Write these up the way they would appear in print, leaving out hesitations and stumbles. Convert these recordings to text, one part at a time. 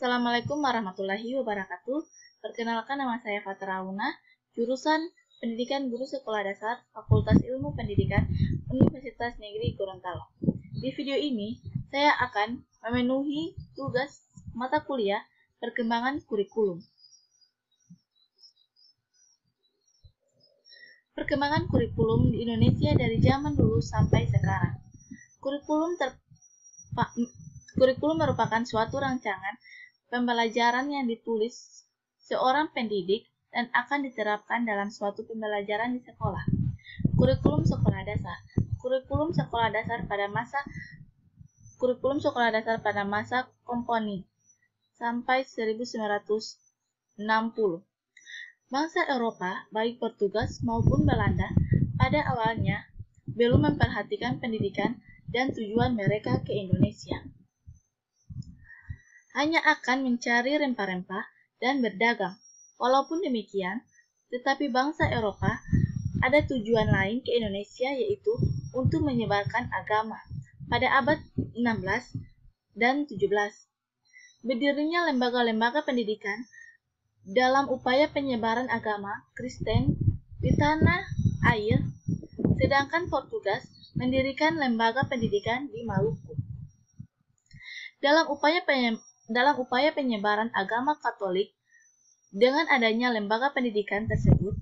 Assalamualaikum warahmatullahi wabarakatuh. Perkenalkan, nama saya Fatra Auna, jurusan Pendidikan Guru Sekolah Dasar, Fakultas Ilmu Pendidikan, Universitas Negeri Gorontalo. Di video ini, saya akan memenuhi tugas mata kuliah Perkembangan Kurikulum. Perkembangan kurikulum di Indonesia dari zaman dulu sampai sekarang. Kurikulum merupakan suatu rancangan pembelajaran yang ditulis seorang pendidik dan akan diterapkan dalam suatu pembelajaran di sekolah. Kurikulum sekolah dasar. Kurikulum sekolah dasar pada masa Komponi sampai 1960. Bangsa Eropa, baik Portugis maupun Belanda, pada awalnya belum memperhatikan pendidikan dan tujuan mereka ke Indonesia. Hanya akan mencari rempah-rempah dan berdagang. Walaupun demikian, tetapi bangsa Eropa ada tujuan lain ke Indonesia, yaitu untuk menyebarkan agama. Pada abad 16 dan 17, berdirinya lembaga-lembaga pendidikan dalam upaya penyebaran agama Kristen di tanah air, sedangkan Portugis mendirikan lembaga pendidikan di Maluku. Dalam upaya penyebaran agama Katolik, dengan adanya lembaga pendidikan tersebut,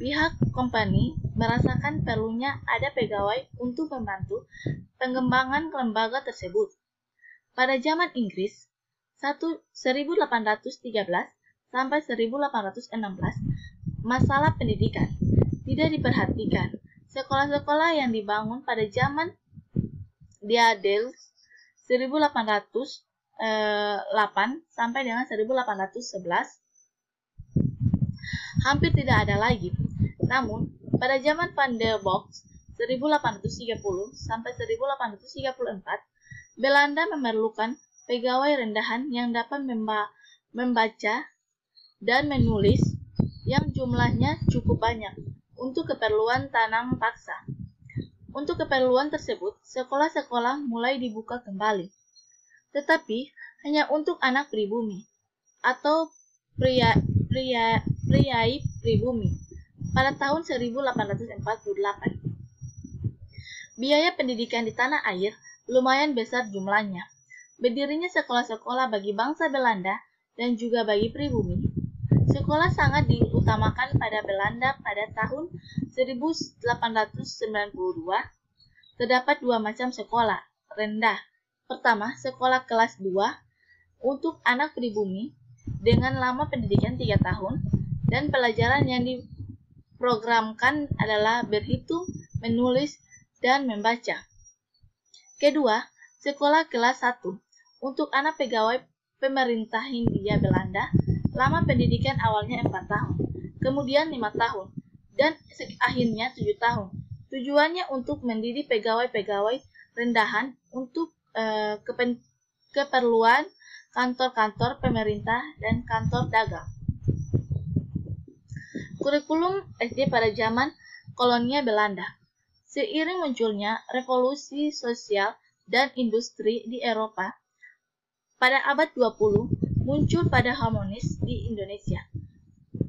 pihak kompani merasakan perlunya ada pegawai untuk membantu pengembangan lembaga tersebut. Pada zaman Inggris 1813 sampai 1816, masalah pendidikan tidak diperhatikan. Sekolah-sekolah yang dibangun pada zaman Diadel 1808 sampai dengan 1811 hampir tidak ada lagi. Namun, pada zaman Van der Box 1830 sampai 1834, Belanda memerlukan pegawai rendahan yang dapat membaca dan menulis yang jumlahnya cukup banyak untuk keperluan tanam paksa. Untuk keperluan tersebut, sekolah-sekolah mulai dibuka kembali, tetapi hanya untuk anak pribumi atau priai pribumi pada tahun 1848. Biaya pendidikan di tanah air lumayan besar jumlahnya. Berdirinya sekolah-sekolah bagi bangsa Belanda dan juga bagi pribumi. Sekolah sangat diutamakan pada Belanda. Pada tahun 1892, terdapat dua macam sekolah rendah. Pertama, sekolah kelas 2 untuk anak pribumi dengan lama pendidikan 3 tahun, dan pelajaran yang diprogramkan adalah berhitung, menulis, dan membaca. Kedua, sekolah kelas 1 untuk anak pegawai pemerintah Hindia Belanda. Lama pendidikan awalnya 4 tahun, kemudian 5 tahun, dan akhirnya 7 tahun. Tujuannya untuk mendidik pegawai-pegawai rendahan untuk keperluan kantor-kantor pemerintah dan kantor dagang. Kurikulum SD pada zaman kolonial Belanda. Seiring munculnya revolusi sosial dan industri di Eropa, pada abad 20 muncul pada harmonis di Indonesia.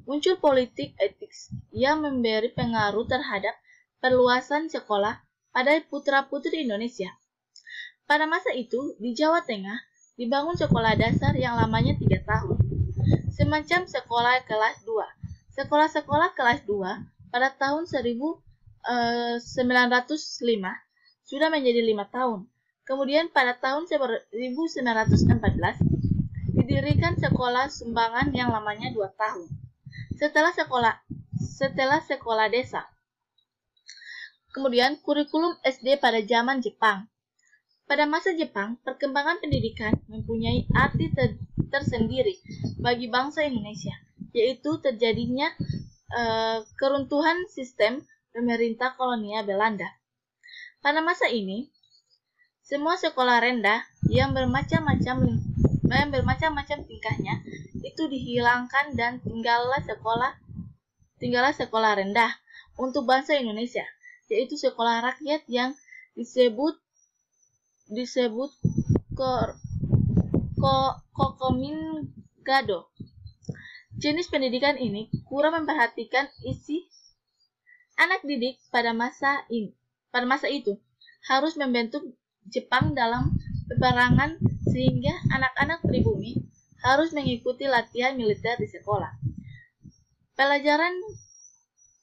Muncul politik etik yang memberi pengaruh terhadap perluasan sekolah pada putra-putri Indonesia. Pada masa itu, di Jawa Tengah, dibangun sekolah dasar yang lamanya 3 tahun, semacam sekolah kelas 2. Sekolah-sekolah kelas 2 pada tahun 1905 sudah menjadi 5 tahun. Kemudian pada tahun 1914, didirikan sekolah sumbangan yang lamanya 2 tahun. Setelah sekolah desa. Kemudian kurikulum SD pada zaman Jepang. Pada masa Jepang, perkembangan pendidikan mempunyai arti tersendiri bagi bangsa Indonesia, yaitu terjadinya keruntuhan sistem pemerintah kolonial Belanda. Pada masa ini, semua sekolah rendah yang bermacam-macam tingkahnya itu dihilangkan dan tinggallah sekolah rendah untuk bangsa Indonesia, yaitu sekolah rakyat yang disebut Kokomingado. Jenis pendidikan ini kurang memperhatikan isi anak didik pada masa itu harus membentuk Jepang dalam peperangan sehingga anak-anak pribumi harus mengikuti latihan militer di sekolah. Pelajaran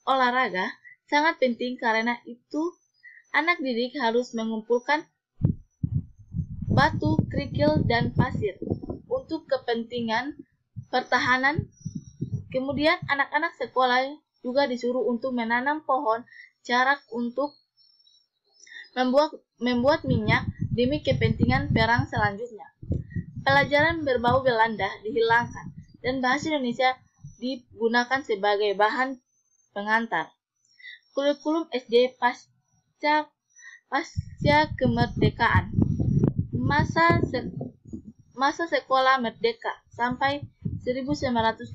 olahraga sangat penting karena itu anak didik harus mengumpulkan batu, kerikil, dan pasir untuk kepentingan pertahanan. Kemudian anak-anak sekolah juga disuruh untuk menanam pohon jarak untuk membuat minyak demi kepentingan perang selanjutnya. Pelajaran berbau Belanda dihilangkan dan bahasa Indonesia digunakan sebagai bahan pengantar. Kurikulum SD pasca kemerdekaan. Masa sekolah merdeka sampai 1952.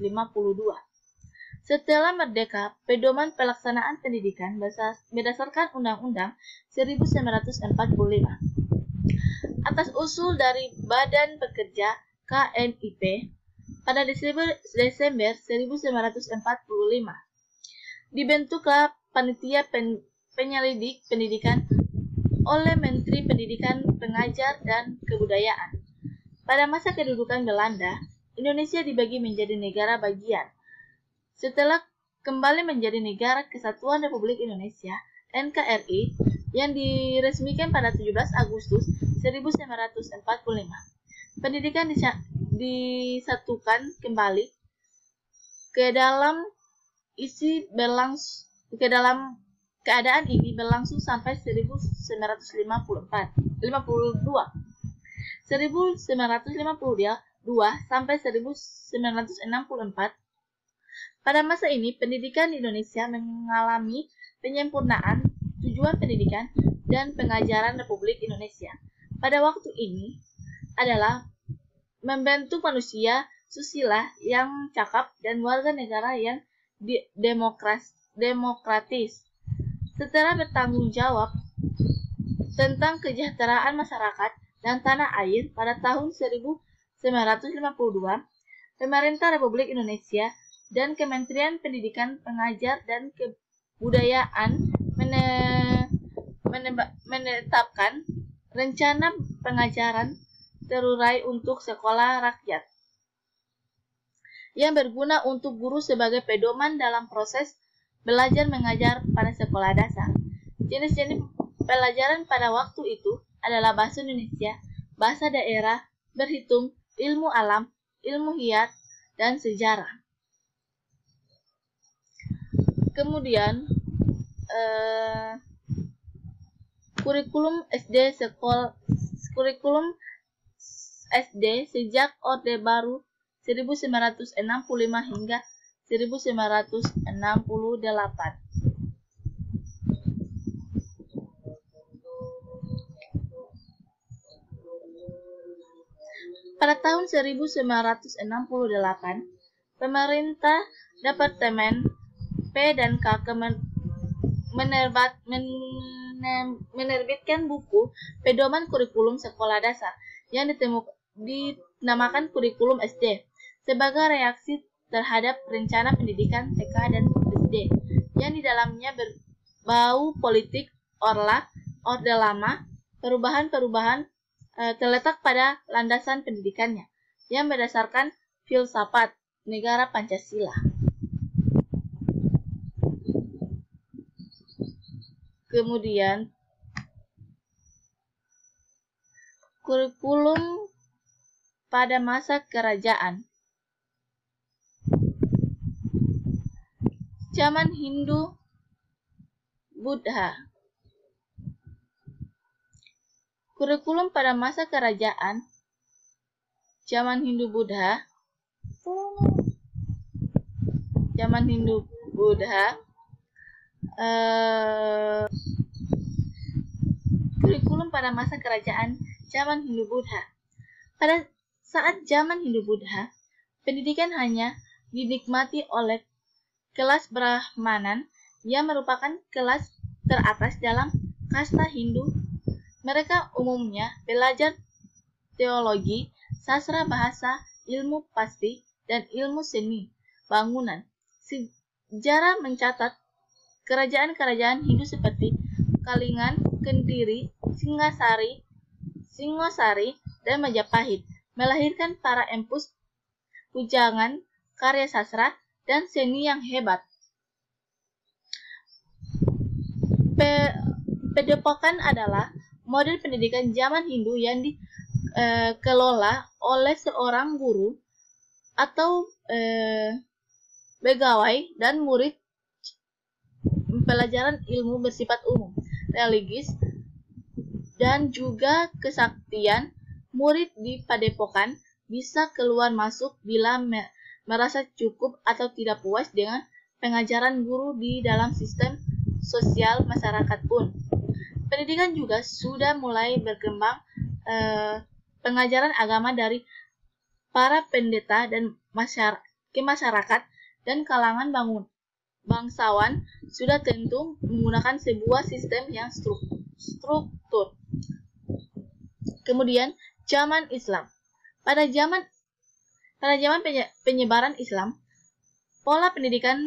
Setelah merdeka, pedoman pelaksanaan pendidikan berdasarkan Undang-Undang 1945 atas usul dari Badan Pekerja KNIP pada Desember 1945. Dibentuklah panitia penyelidik pendidikan oleh Menteri Pendidikan, Pengajar, dan Kebudayaan. Pada masa kedudukan Belanda, Indonesia dibagi menjadi negara bagian. Setelah kembali menjadi Negara Kesatuan Republik Indonesia (NKRI) yang diresmikan pada 17 Agustus 1945, pendidikan disatukan kembali ke dalam keadaan ini berlangsung sampai 1952 sampai 1964. Pada masa ini, pendidikan di Indonesia mengalami penyempurnaan tujuan pendidikan dan pengajaran Republik Indonesia pada waktu ini adalah membentuk manusia susila yang cakap dan warga negara yang demokratis. Setelah bertanggung jawab tentang kesejahteraan masyarakat dan tanah air pada tahun 1952, pemerintah Republik Indonesia dan Kementerian Pendidikan, Pengajar, dan Kebudayaan menetapkan rencana pengajaran terurai untuk sekolah rakyat yang berguna untuk guru sebagai pedoman dalam proses belajar mengajar pada sekolah dasar. Jenis-jenis pelajaran pada waktu itu adalah bahasa Indonesia, bahasa daerah, berhitung, ilmu alam, ilmu hayat, dan sejarah. Kemudian kurikulum SD sejak Orde Baru 1965 hingga 1968. Pada tahun 1968, pemerintah Departemen P dan K menerbitkan buku Pedoman Kurikulum Sekolah Dasar yang dinamakan Kurikulum SD sebagai reaksi terhadap rencana pendidikan TK dan SD yang di dalamnya berbau politik Orde Lama. Perubahan-perubahan terletak pada landasan pendidikannya yang berdasarkan filsafat negara Pancasila. Kemudian kurikulum pada masa kerajaan. Zaman Hindu Buddha. Kurikulum pada masa kerajaan zaman Hindu Buddha. Kurikulum pada masa kerajaan zaman Hindu Buddha. Pada saat zaman Hindu Buddha, pendidikan hanya dinikmati oleh kelas Brahmanan yang merupakan kelas teratas dalam kasta Hindu. Mereka umumnya belajar teologi sastra bahasa, ilmu pasti, dan ilmu seni bangunan. Sejarah mencatat kerajaan-kerajaan Hindu seperti Kalingan, Kediri, Singosari, dan Majapahit melahirkan para empus pujangan, karya sastra, dan seni yang hebat. Padepokan adalah model pendidikan zaman Hindu yang dikelola oleh seorang guru atau pegawai dan murid. Pelajaran ilmu bersifat umum, religius, dan juga kesaktian. Murid di padepokan bisa keluar masuk bila merasa cukup atau tidak puas dengan pengajaran guru di dalam sistem sosial masyarakat pun. Pendidikan juga sudah mulai berkembang. Pengajaran agama dari para pendeta dan masyarakat dan kalangan bangsawan sudah tentu menggunakan sebuah sistem yang struktur. Kemudian zaman Islam. Pada zaman penyebaran Islam, pola pendidikan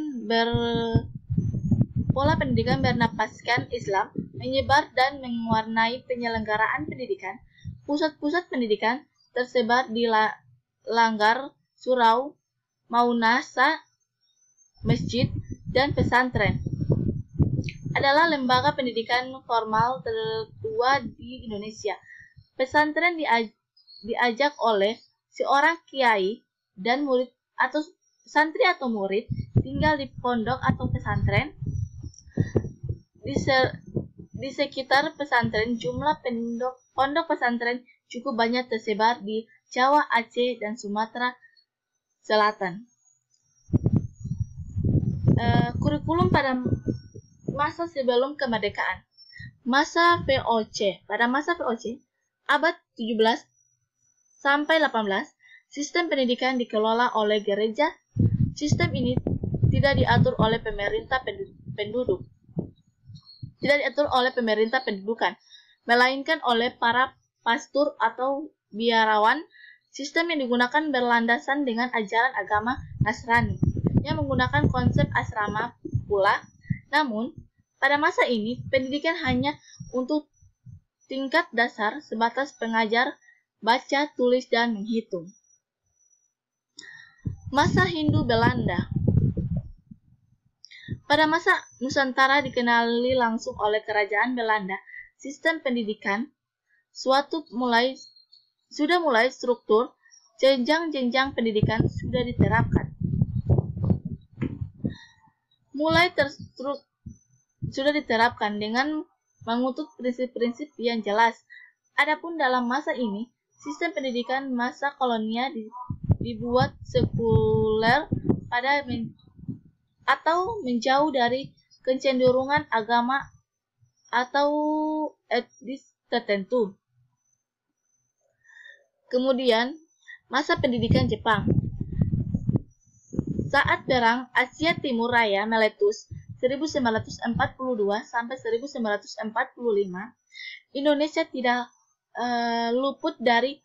bernapaskan Islam menyebar dan mewarnai penyelenggaraan pendidikan. Pusat-pusat pendidikan tersebar di Langgar, Surau, Maunasa, masjid, dan pesantren. Adalah lembaga pendidikan formal tertua di Indonesia. Pesantren diajak oleh seorang kiai dan murid atau santri atau murid tinggal di pondok atau pesantren. Di sekitar pesantren, jumlah pondok pesantren cukup banyak tersebar di Jawa, Aceh, dan Sumatera Selatan. Kurikulum pada masa sebelum kemerdekaan. Masa VOC. Pada masa VOC, abad 17 sampai 18, sistem pendidikan dikelola oleh gereja. Sistem ini tidak diatur oleh pemerintah pendudukan, melainkan oleh para pastor atau biarawan. Sistem yang digunakan berlandasan dengan ajaran agama Nasrani, yang menggunakan konsep asrama pula. Namun, pada masa ini, pendidikan hanya untuk tingkat dasar sebatas pengajar baca, tulis, dan menghitung. Masa Hindu Belanda. Pada masa Nusantara dikenali langsung oleh kerajaan Belanda, sistem pendidikan sudah mulai struktur, jenjang-jenjang pendidikan sudah diterapkan. Sudah diterapkan dengan mengutip prinsip-prinsip yang jelas. Adapun dalam masa ini, sistem pendidikan masa kolonial dibuat sekuler atau menjauh dari kecenderungan agama atau etnis tertentu. Kemudian, masa pendidikan Jepang. Saat Perang Asia Timur Raya meletus 1942 sampai 1945, Indonesia tidak luput dari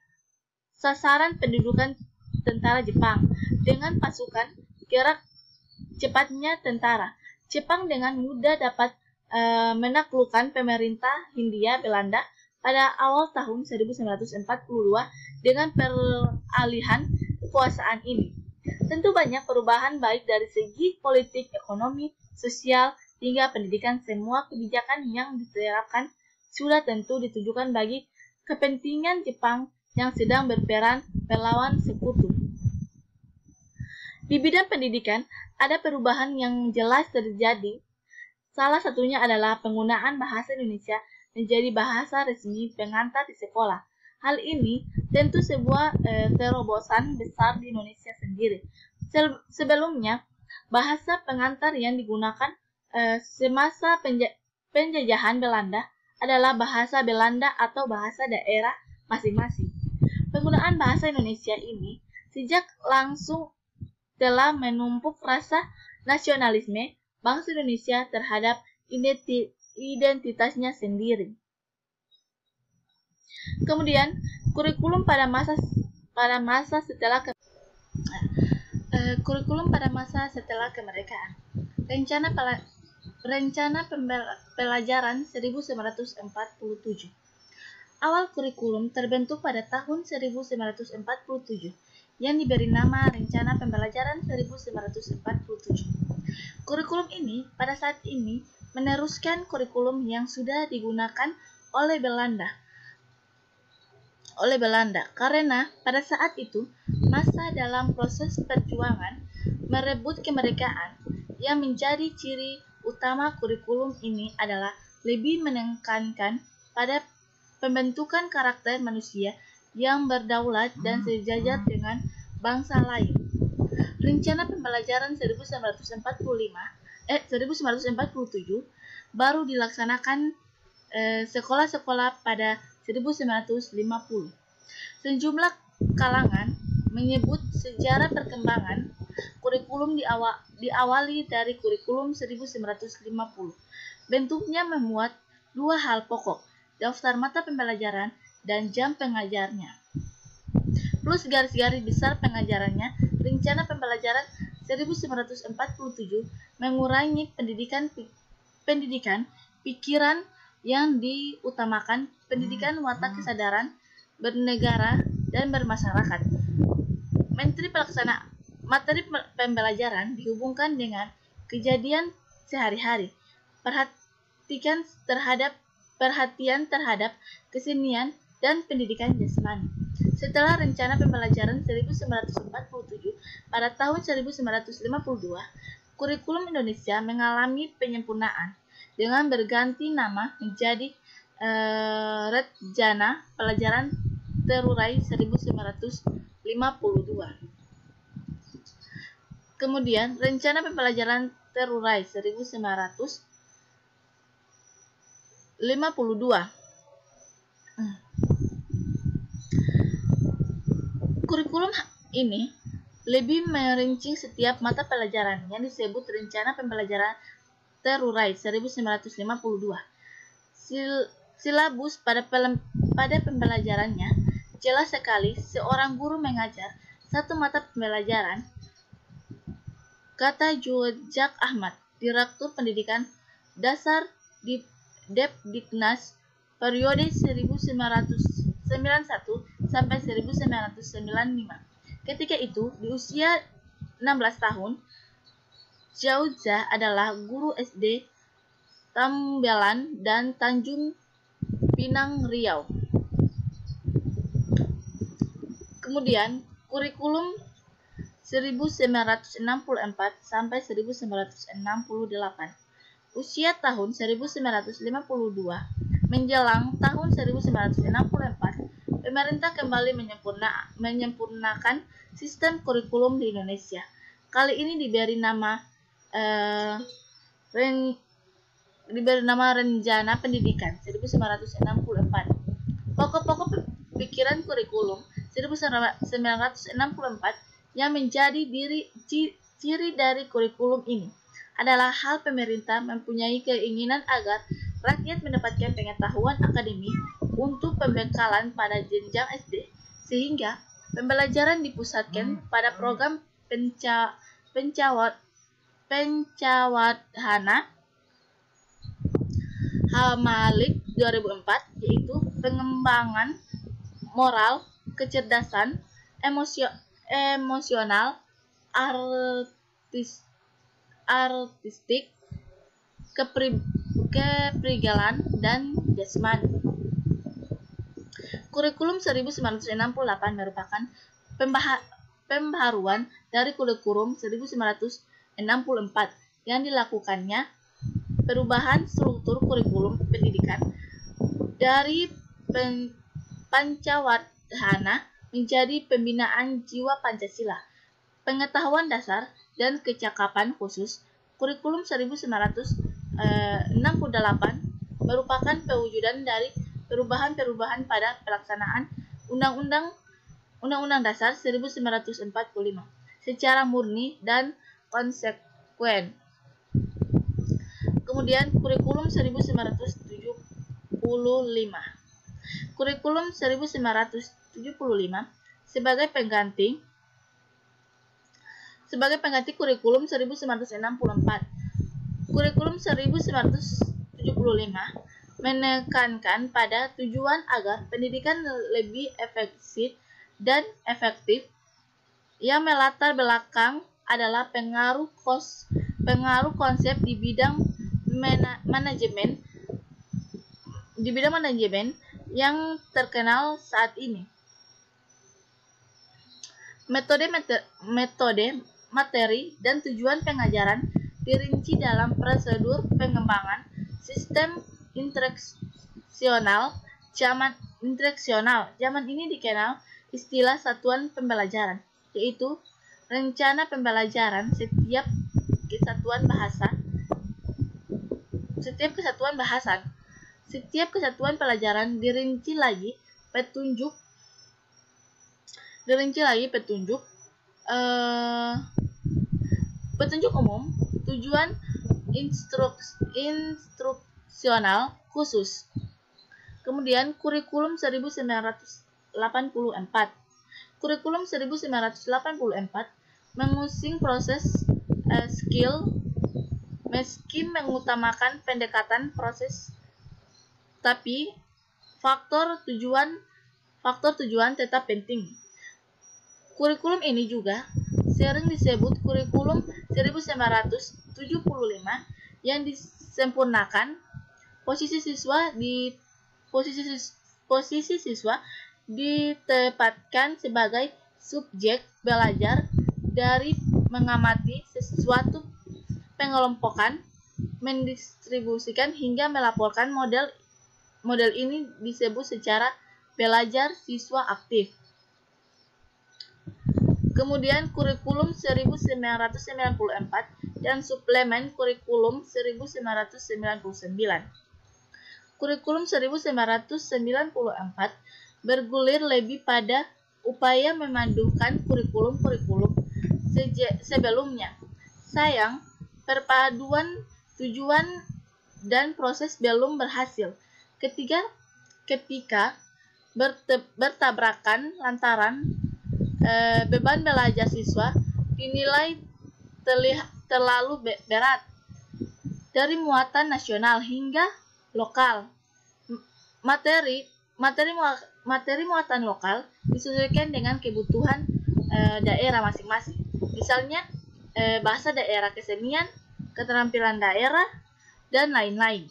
sasaran pendudukan tentara Jepang. Dengan pasukan gerak cepatnya tentara, Jepang dengan mudah dapat menaklukkan pemerintah Hindia Belanda pada awal tahun 1942 dengan peralihan kekuasaan ini. Tentu banyak perubahan baik dari segi politik, ekonomi, sosial, hingga pendidikan. Semua kebijakan yang diterapkan sudah tentu ditujukan bagi kepentingan Jepang yang sedang berperang melawan sekutu. Di bidang pendidikan, ada perubahan yang jelas terjadi. Salah satunya adalah penggunaan bahasa Indonesia menjadi bahasa resmi pengantar di sekolah. Hal ini tentu sebuah terobosan besar di Indonesia sendiri. Sebelumnya, bahasa pengantar yang digunakan semasa penjajahan Belanda adalah bahasa Belanda atau bahasa daerah masing-masing. Penggunaan bahasa Indonesia ini sejak langsung telah menumpuk rasa nasionalisme bangsa Indonesia terhadap identitasnya sendiri. Kemudian, kurikulum pada masa pada masa setelah kurikulum pada masa setelah kemerdekaan. Rencana Pembelajaran 1947. Awal kurikulum terbentuk pada tahun 1947 yang diberi nama Rencana Pembelajaran 1947. Kurikulum ini pada saat ini meneruskan kurikulum yang sudah digunakan oleh Belanda karena pada saat itu masa dalam proses perjuangan merebut kemerdekaan. Yang menjadi ciri utama kurikulum ini adalah lebih menekankan pada pembentukan karakter manusia yang berdaulat dan sejajar dengan bangsa lain. Rencana Pembelajaran 1947 baru dilaksanakan sekolah-sekolah pada 1950. Sejumlah kalangan menyebut sejarah perkembangan kurikulum diawali dari kurikulum 1950. Bentuknya memuat dua hal pokok, daftar mata pembelajaran dan jam pengajarnya, plus garis-garis besar pengajarannya. Rencana Pembelajaran 1947 mengurangi pendidikan pikiran yang diutamakan pendidikan watak kesadaran bernegara dan bermasyarakat. Materi pembelajaran dihubungkan dengan kejadian sehari-hari, perhatian terhadap kesenian dan pendidikan jasmani. Setelah Rencana Pembelajaran 1947 pada tahun 1952, kurikulum Indonesia mengalami penyempurnaan dengan berganti nama menjadi Rencana Pelajaran Terurai 1952. Kemudian Rencana Pembelajaran Terurai 1952. Kurikulum ini lebih merinci setiap mata pelajaran yang disebut Rencana Pembelajaran Terurai 1952. Silabus pada pembelajarannya jelas sekali. Seorang guru mengajar satu mata pembelajaran, kata Jojak Ahmad, Direktur Pendidikan Dasar di Depdiknas periode 1991 sampai 1995. Ketika itu, di usia 16 tahun, Jauza adalah guru SD Tambelan dan Tanjung Pinang, Riau. Kemudian, kurikulum 1964 sampai 1968. Usia tahun 1952 menjelang tahun 1964, pemerintah kembali menyempurnakan sistem kurikulum di Indonesia. Kali ini diberi nama Rencana Pendidikan 1964. Pokok-pokok pikiran kurikulum 1964 yang menjadi ciri dari kurikulum ini adalah hal pemerintah mempunyai keinginan agar rakyat mendapatkan pengetahuan akademik untuk pembekalan pada jenjang SD, sehingga pembelajaran dipusatkan pada program pencawadhana Hamalik 2004, yaitu pengembangan moral, kecerdasan, emosional, artistik, kepribadian, dan jasmani. Kurikulum 1968 merupakan pembaharuan dari kurikulum 1964 yang dilakukannya perubahan struktur kurikulum pendidikan dari Pancawadhana menjadi pembinaan jiwa Pancasila, pengetahuan dasar, dan kecakapan khusus. Kurikulum 1968 merupakan pewujudan dari perubahan-perubahan pada pelaksanaan Undang-Undang Dasar 1945 secara murni dan konsekuen. Kemudian kurikulum 1975. Kurikulum 1975 sebagai pengganti kurikulum 1964. Kurikulum 1975 menekankan pada tujuan agar pendidikan lebih efektif yang melatar belakang adalah pengaruh konsep di bidang manajemen yang terkenal saat ini. Metode, materi, dan tujuan pengajaran dirinci dalam prosedur pengembangan sistem instruksional. Zaman ini dikenal istilah satuan pembelajaran, yaitu rencana pembelajaran setiap kesatuan pelajaran dirinci lagi petunjuk umum, tujuan instruksional khusus. Kemudian kurikulum 1984. Kurikulum 1984 mengusung proses skill meski mengutamakan pendekatan proses, tapi faktor tujuan tetap penting. Kurikulum ini juga sering disebut kurikulum 1975 yang disempurnakan. Posisi siswa ditempatkan sebagai subjek belajar dari mengamati sesuatu, pengelompokan, mendistribusikan hingga melaporkan. Model ini disebut secara belajar siswa aktif. Kemudian kurikulum 1994 dan suplemen kurikulum 1999. Kurikulum 1994 bergulir lebih pada upaya memadukan kurikulum sebelumnya. Sayang, perpaduan tujuan dan proses belum berhasil ketika bertabrakan lantaran beban belajar siswa dinilai terlalu berat dari muatan nasional hingga lokal. Materi muatan lokal disesuaikan dengan kebutuhan daerah masing-masing. Misalnya bahasa daerah, kesenian, keterampilan daerah, dan lain-lain.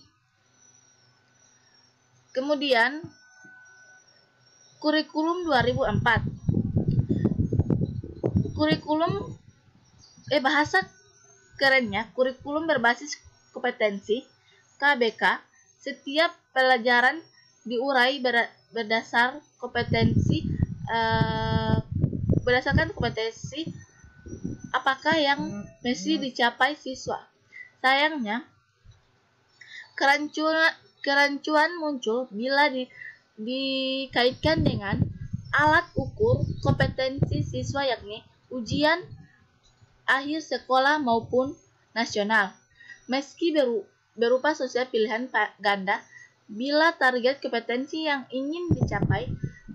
Kemudian kurikulum 2004. Bahasa kerennya kurikulum berbasis kompetensi KBK. Setiap pelajaran diurai berdasarkan kompetensi apakah yang mesti dicapai siswa. Sayangnya, kerancuan muncul bila dikaitkan dengan alat ukur kompetensi siswa, yakni ujian akhir sekolah maupun nasional. Meski berupa sosial pilihan ganda, bila target kompetensi yang ingin dicapai,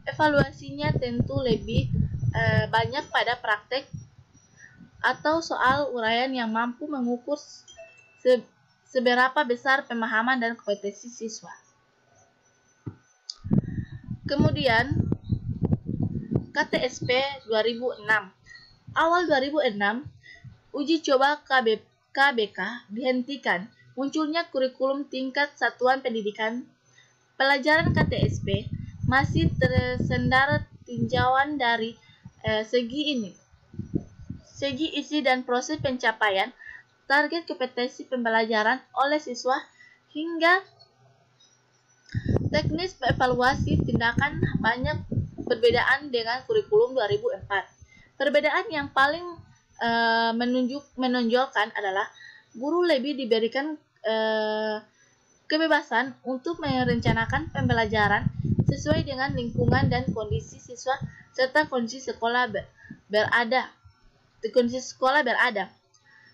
evaluasinya tentu lebih banyak pada praktek atau soal uraian yang mampu mengukur seberapa besar pemahaman dan kompetensi siswa. Kemudian KTSP 2006. Awal 2006, uji coba KBK dihentikan. Munculnya kurikulum tingkat satuan pendidikan. Pelajaran KTSP masih tersendat tinjauan dari segi isi dan proses pencapaian target kompetensi pembelajaran oleh siswa hingga teknis evaluasi tindakan banyak perbedaan dengan kurikulum 2004. Perbedaan yang paling menonjolkan adalah guru lebih diberikan kebebasan untuk merencanakan pembelajaran sesuai dengan lingkungan dan kondisi siswa serta kondisi sekolah berada.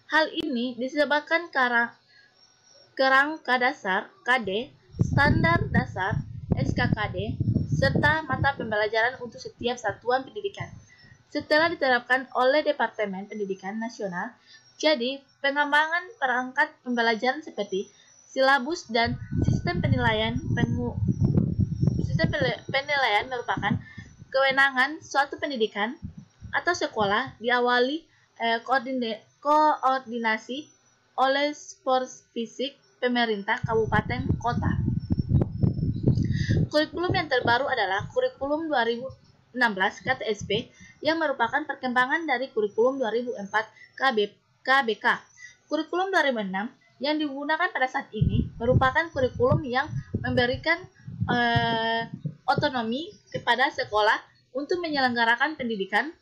Hal ini disebabkan kerangka dasar KD, standar dasar SKKD, serta mata pembelajaran untuk setiap satuan pendidikan. Setelah diterapkan oleh Departemen Pendidikan Nasional, jadi pengembangan perangkat pembelajaran seperti silabus dan sistem penilaian merupakan kewenangan suatu pendidikan atau sekolah diawali koordinasi oleh sport fisik pemerintah kabupaten kota. Kurikulum yang terbaru adalah Kurikulum 2016 KTSP yang merupakan perkembangan dari Kurikulum 2004 KBK. Kurikulum 2006 yang digunakan pada saat ini merupakan kurikulum yang memberikan otonomi kepada sekolah untuk menyelenggarakan pendidikan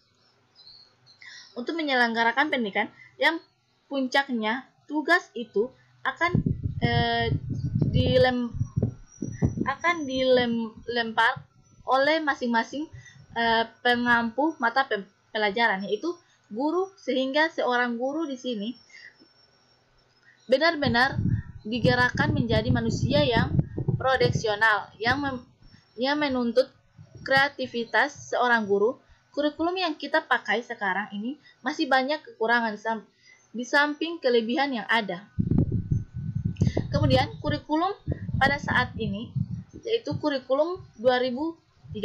yang puncaknya tugas itu akan dilempar oleh masing-masing pengampu mata pelajaran, yaitu guru, sehingga seorang guru di sini benar-benar digerakkan menjadi manusia yang profesional yang menuntut kreativitas seorang guru. Kurikulum yang kita pakai sekarang ini masih banyak kekurangan di samping kelebihan yang ada. Kemudian kurikulum pada saat ini yaitu kurikulum 2013.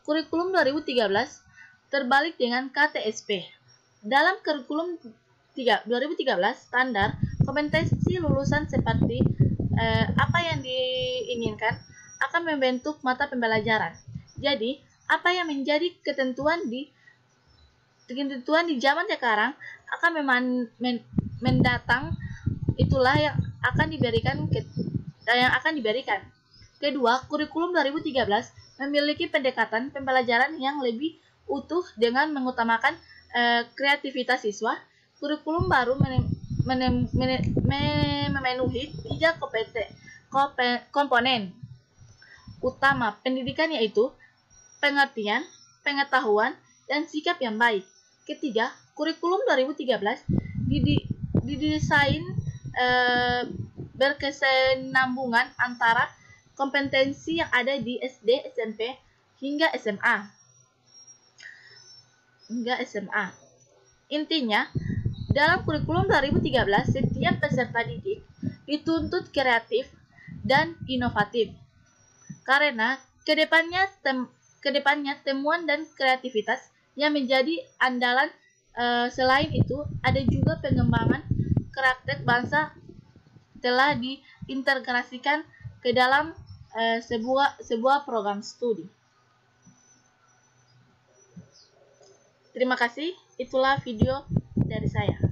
Kurikulum 2013 terbalik dengan KTSP. Dalam kurikulum 2013, standar kompetensi lulusan seperti apa yang diinginkan akan membentuk mata pembelajaran. Jadi, apa yang menjadi ketentuan di zaman sekarang akan mendatang, itulah yang akan diberikan. Kedua, kurikulum 2013 memiliki pendekatan pembelajaran yang lebih utuh dengan mengutamakan kreativitas siswa. Kurikulum baru memenuhi 3 komponen utama pendidikan, yaitu pengertian, pengetahuan, dan sikap yang baik. Ketiga, kurikulum 2013 didesain berkesinambungan antara kompetensi yang ada di SD, SMP, hingga SMA. Intinya, dalam kurikulum 2013, setiap peserta didik dituntut kreatif dan inovatif. Karena kedepannya temuan dan kreativitas yang menjadi andalan. Selain itu, ada juga pengembangan karakter bangsa telah diintegrasikan ke dalam sebuah program studi. Terima kasih, itulah video dari saya.